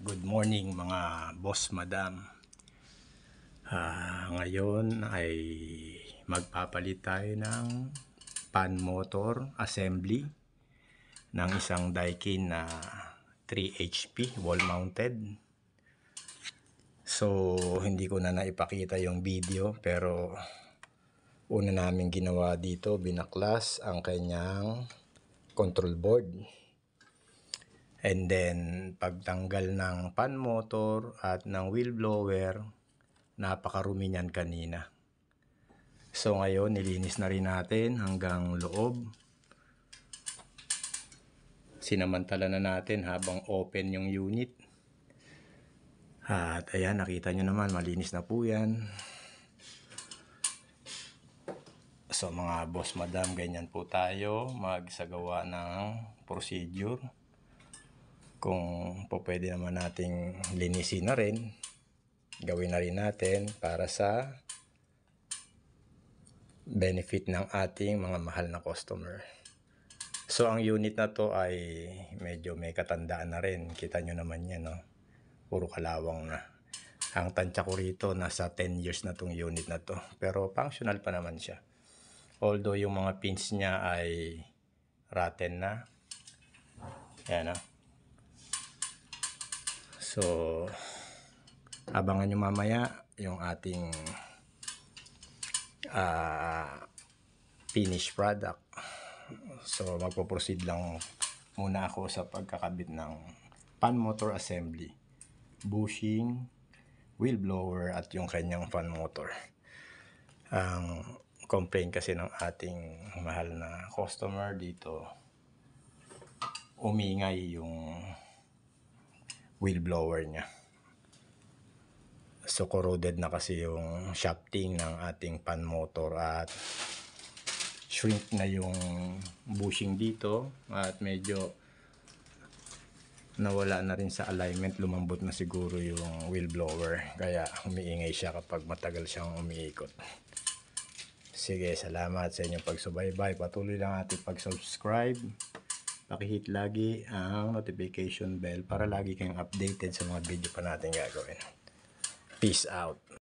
Good morning mga boss madam. Ngayon ay magpapalit tayo ng pan motor assembly ng isang Daikin na 3 HP wall mounted. So hindi ko na naipakita yung video, pero una namin ginawa dito, binaklas ang kanyang control board. And then, pagtanggal ng pan motor at ng wheel blower, napakarumi niyan kanina. So ngayon, nilinis na rin natin hanggang loob. Sinamantala na natin habang open yung unit. At ayan, nakita nyo naman, malinis na po yan. So mga boss madam, ganyan po tayo magsagawa ng procedure. Kung po pwede naman nating linisin na rin, gawin na rin natin para sa benefit ng ating mga mahal na customer. So ang unit na to ay medyo may katandaan na rin. Kita nyo naman yan, no? Puro kalawang na. Ang tansya ko rito, nasa 10 years na tong unit na to. Pero functional pa naman siya. Although yung mga pins niya ay rotten na. Yan, no? So, abangan nyo mamaya yung ating finished product. So, magpo-proceed lang muna ako sa pagkakabit ng fan motor assembly, bushing, wheel blower at yung kanyang fan motor. Ang complaint kasi ng ating mahal na customer dito, umingay yung wheel blower niya. So corroded na kasi yung shafting ng ating pan motor at shrink na yung bushing dito at medyo nawala na rin sa alignment, lumambot na siguro yung wheel blower, kaya umiingay siya kapag matagal siyang umiikot. Sige, salamat sa inyong pagsubaybay. Patuloy lang ating pag-subscribe. Pakihit lagi ang notification bell para lagi kayong updated sa mga video pa natin gagawin. Peace out.